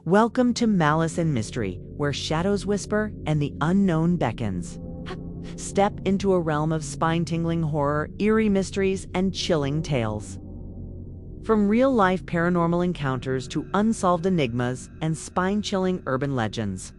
Welcome to Malice and Mystery, where shadows whisper and the unknown beckons. Step into a realm of spine-tingling horror, eerie mysteries, and chilling tales. From real-life paranormal encounters to unsolved enigmas and spine-chilling urban legends,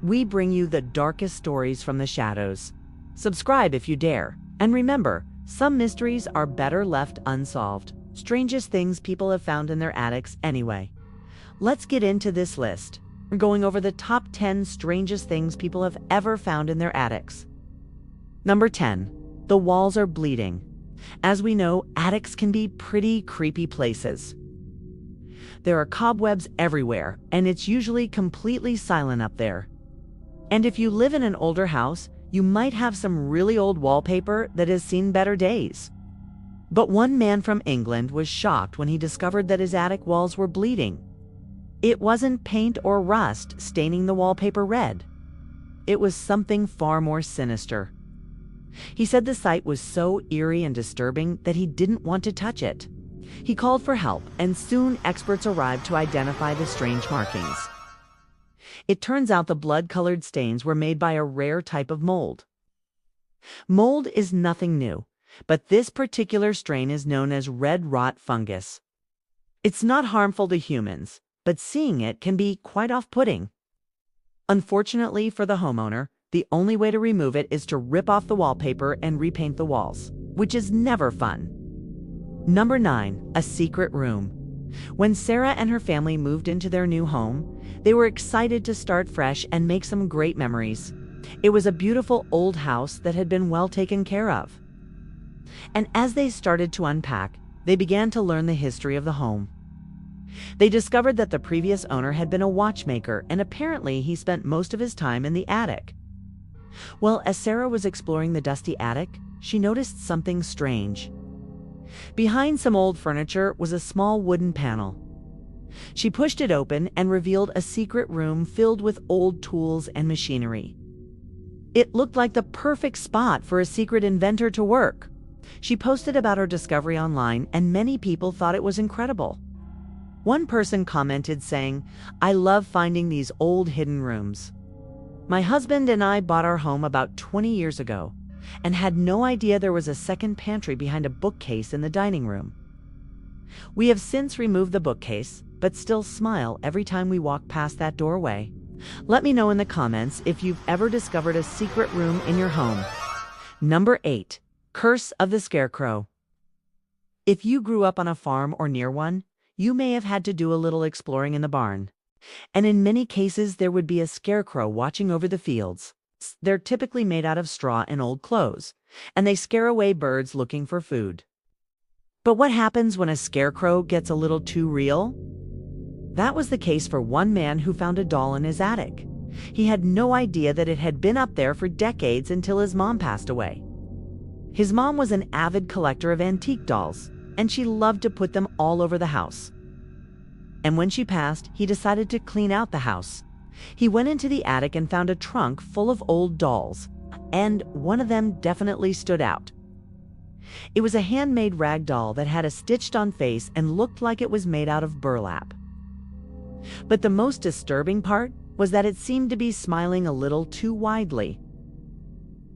we bring you the darkest stories from the shadows. Subscribe if you dare. And remember, some mysteries are better left unsolved. Strangest things people have found in their attics anyway. Let's get into this list. We're going over the top 10 strangest things people have ever found in their attics. Number 10. The walls are bleeding. As we know, attics can be pretty creepy places. There are cobwebs everywhere, and it's usually completely silent up there. And if you live in an older house, you might have some really old wallpaper that has seen better days. But one man from England was shocked when he discovered that his attic walls were bleeding. It wasn't paint or rust staining the wallpaper red. It was something far more sinister. He said the sight was so eerie and disturbing that he didn't want to touch it. He called for help, and soon experts arrived to identify the strange markings. It turns out the blood-colored stains were made by a rare type of mold. Mold is nothing new, but this particular strain is known as red rot fungus. It's not harmful to humans, but seeing it can be quite off-putting. Unfortunately for the homeowner, the only way to remove it is to rip off the wallpaper and repaint the walls, which is never fun. Number 9. A secret room. When Sarah and her family moved into their new home, they were excited to start fresh and make some great memories. It was a beautiful old house that had been well taken care of. And as they started to unpack, they began to learn the history of the home. They discovered that the previous owner had been a watchmaker, and apparently he spent most of his time in the attic. Well, as Sarah was exploring the dusty attic, she noticed something strange. Behind some old furniture was a small wooden panel. She pushed it open and revealed a secret room filled with old tools and machinery. It looked like the perfect spot for a secret inventor to work. She posted about her discovery online, and many people thought it was incredible. One person commented saying, "I love finding these old hidden rooms. My husband and I bought our home about 20 years ago and had no idea there was a second pantry behind a bookcase in the dining room. We have since removed the bookcase, but still smile every time we walk past that doorway." Let me know in the comments if you've ever discovered a secret room in your home. Number 8. Curse of the Scarecrow. If you grew up on a farm or near one, you may have had to do a little exploring in the barn. And in many cases, there would be a scarecrow watching over the fields. They're typically made out of straw and old clothes, and they scare away birds looking for food. But what happens when a scarecrow gets a little too real? That was the case for one man who found a doll in his attic. He had no idea that it had been up there for decades until his mom passed away. His mom was an avid collector of antique dolls, and she loved to put them all over the house. And when she passed, he decided to clean out the house. He went into the attic and found a trunk full of old dolls, and one of them definitely stood out. It was a handmade rag doll that had a stitched-on face and looked like it was made out of burlap. But the most disturbing part was that it seemed to be smiling a little too widely.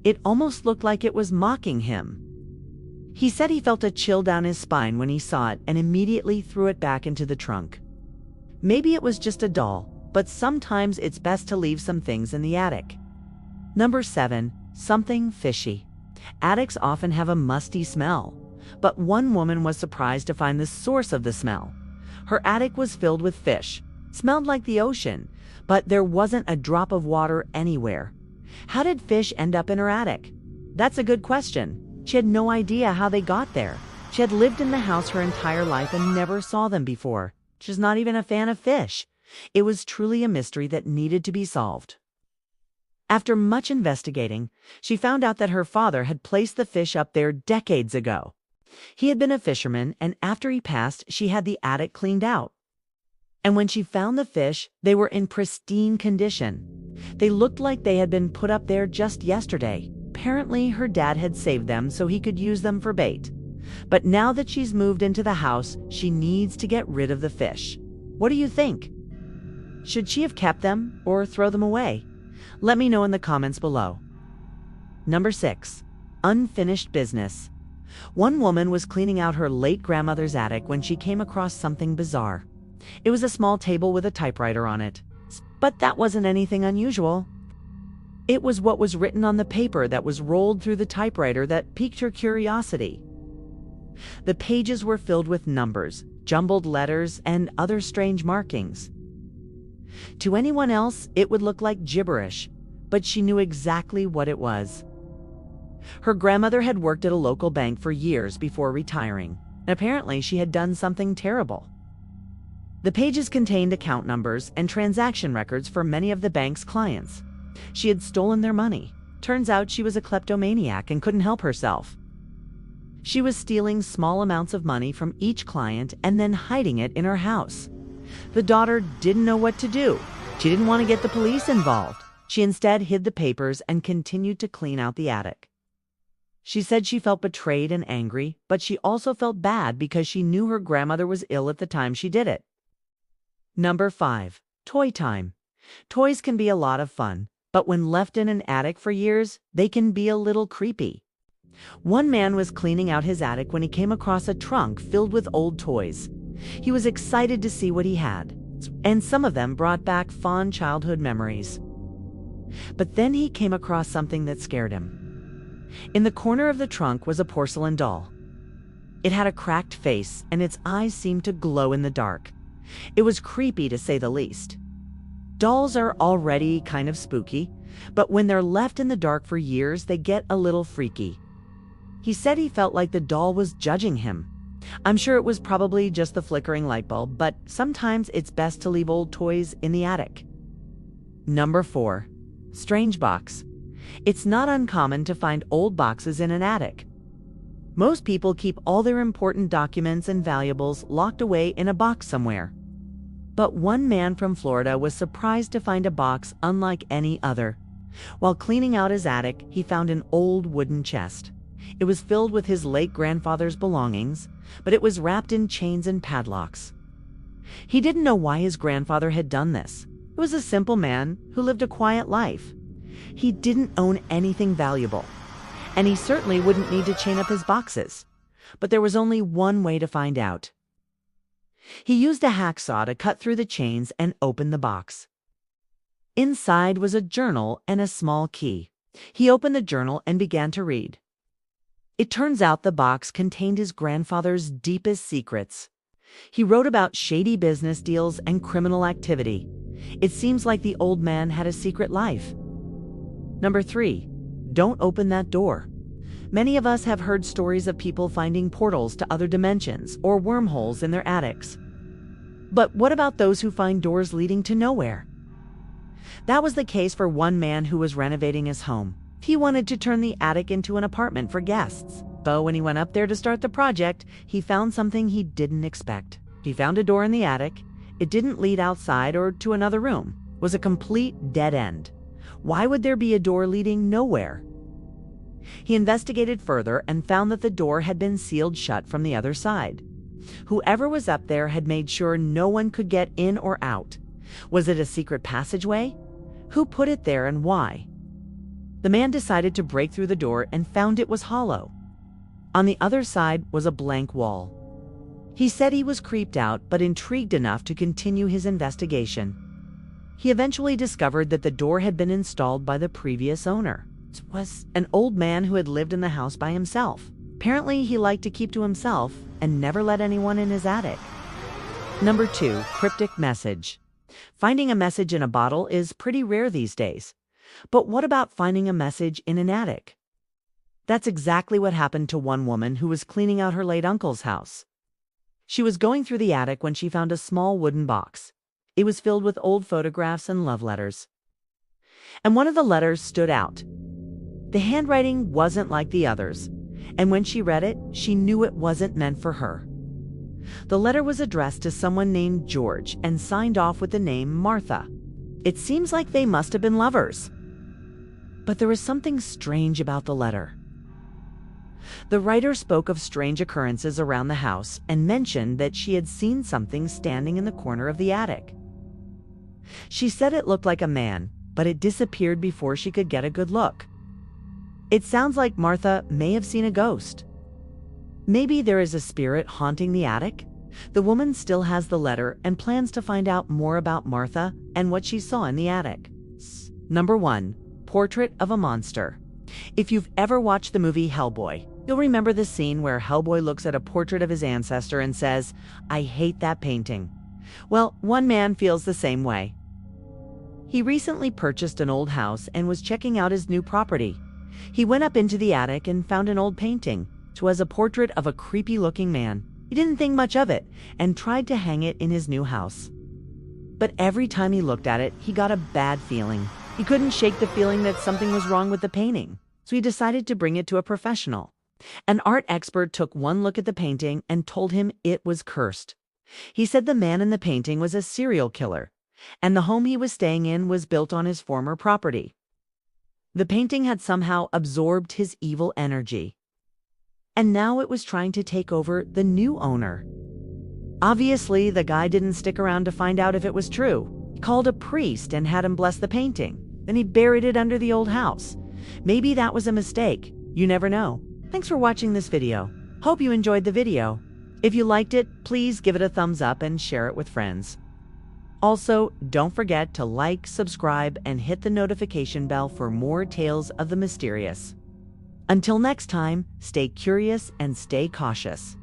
It almost looked like it was mocking him. He said he felt a chill down his spine when he saw it and immediately threw it back into the trunk. Maybe it was just a doll, but sometimes it's best to leave some things in the attic. Number 7. Something fishy. Attics often have a musty smell, but one woman was surprised to find the source of the smell. Her attic was filled with fish. Smelled like the ocean, but there wasn't a drop of water anywhere. How did fish end up in her attic? That's a good question. She had no idea how they got there. She had lived in the house her entire life and never saw them before. She's not even a fan of fish. It was truly a mystery that needed to be solved. After much investigating, she found out that her father had placed the fish up there decades ago. He had been a fisherman, and after he passed, she had the attic cleaned out. And when she found the fish, they were in pristine condition. They looked like they had been put up there just yesterday. Apparently, her dad had saved them so he could use them for bait. But now that she's moved into the house, she needs to get rid of the fish. What do you think? Should she have kept them or throw them away? Let me know in the comments below. Number 6. Unfinished business. One woman was cleaning out her late grandmother's attic when she came across something bizarre. It was a small table with a typewriter on it. But that wasn't anything unusual. It was what was written on the paper that was rolled through the typewriter that piqued her curiosity. The pages were filled with numbers, jumbled letters, and other strange markings. To anyone else, it would look like gibberish, but she knew exactly what it was. Her grandmother had worked at a local bank for years before retiring, and apparently she had done something terrible. The pages contained account numbers and transaction records for many of the bank's clients. She had stolen their money. Turns out she was a kleptomaniac and couldn't help herself. She was stealing small amounts of money from each client and then hiding it in her house. The daughter didn't know what to do. She didn't want to get the police involved. She instead hid the papers and continued to clean out the attic. She said she felt betrayed and angry, but she also felt bad because she knew her grandmother was ill at the time she did it. Number 5. Toy time. Toys can be a lot of fun, but when left in an attic for years, they can be a little creepy. One man was cleaning out his attic when he came across a trunk filled with old toys. He was excited to see what he had, and some of them brought back fond childhood memories. But then he came across something that scared him. In the corner of the trunk was a porcelain doll. It had a cracked face, and its eyes seemed to glow in the dark. It was creepy, to say the least. Dolls are already kind of spooky, but when they're left in the dark for years, they get a little freaky. He said he felt like the doll was judging him. I'm sure it was probably just the flickering light bulb, but sometimes it's best to leave old toys in the attic. Number 4. Strange box. It's not uncommon to find old boxes in an attic. Most people keep all their important documents and valuables locked away in a box somewhere. But one man from Florida was surprised to find a box unlike any other. While cleaning out his attic, he found an old wooden chest. It was filled with his late grandfather's belongings, but it was wrapped in chains and padlocks. He didn't know why his grandfather had done this. He was a simple man who lived a quiet life. He didn't own anything valuable, and he certainly wouldn't need to chain up his boxes. But there was only one way to find out. He used a hacksaw to cut through the chains and open the box. Inside was a journal and a small key. He opened the journal and began to read. It turns out the box contained his grandfather's deepest secrets. He wrote about shady business deals and criminal activity. It seems like the old man had a secret life. Number 3. Don't open that door. Many of us have heard stories of people finding portals to other dimensions or wormholes in their attics. But what about those who find doors leading to nowhere? That was the case for one man who was renovating his home. He wanted to turn the attic into an apartment for guests. But when he went up there to start the project, he found something he didn't expect. He found a door in the attic. It didn't lead outside or to another room. It was a complete dead end. Why would there be a door leading nowhere? He investigated further and found that the door had been sealed shut from the other side. Whoever was up there had made sure no one could get in or out. Was it a secret passageway? Who put it there and why? The man decided to break through the door and found it was hollow. On the other side was a blank wall. He said he was creeped out but intrigued enough to continue his investigation. He eventually discovered that the door had been installed by the previous owner. It was an old man who had lived in the house by himself. Apparently, he liked to keep to himself and never let anyone in his attic. Number 2, cryptic message. Finding a message in a bottle is pretty rare these days. But what about finding a message in an attic? That's exactly what happened to one woman who was cleaning out her late uncle's house. She was going through the attic when she found a small wooden box. It was filled with old photographs and love letters. And one of the letters stood out. The handwriting wasn't like the others, and when she read it, she knew it wasn't meant for her. The letter was addressed to someone named George and signed off with the name Martha. It seems like they must have been lovers. But there was something strange about the letter. The writer spoke of strange occurrences around the house and mentioned that she had seen something standing in the corner of the attic. She said it looked like a man, but it disappeared before she could get a good look. It sounds like Martha may have seen a ghost. Maybe there is a spirit haunting the attic? The woman still has the letter and plans to find out more about Martha and what she saw in the attic. Number 1. Portrait of a Monster. If you've ever watched the movie Hellboy, you'll remember the scene where Hellboy looks at a portrait of his ancestor and says, "I hate that painting." Well, one man feels the same way. He recently purchased an old house and was checking out his new property. He went up into the attic and found an old painting, which was a portrait of a creepy-looking man. He didn't think much of it and tried to hang it in his new house. But every time he looked at it, he got a bad feeling. He couldn't shake the feeling that something was wrong with the painting, so he decided to bring it to a professional. An art expert took one look at the painting and told him it was cursed. He said the man in the painting was a serial killer, and the home he was staying in was built on his former property. The painting had somehow absorbed his evil energy, and now it was trying to take over the new owner. Obviously, the guy didn't stick around to find out if it was true. He called a priest and had him bless the painting. Then he buried it under the old house. Maybe that was a mistake. You never know. Thanks for watching this video. Hope you enjoyed the video. If you liked it, please give it a thumbs up and share it with friends. Also, don't forget to like, subscribe, and hit the notification bell for more tales of the mysterious. Until next time, stay curious and stay cautious.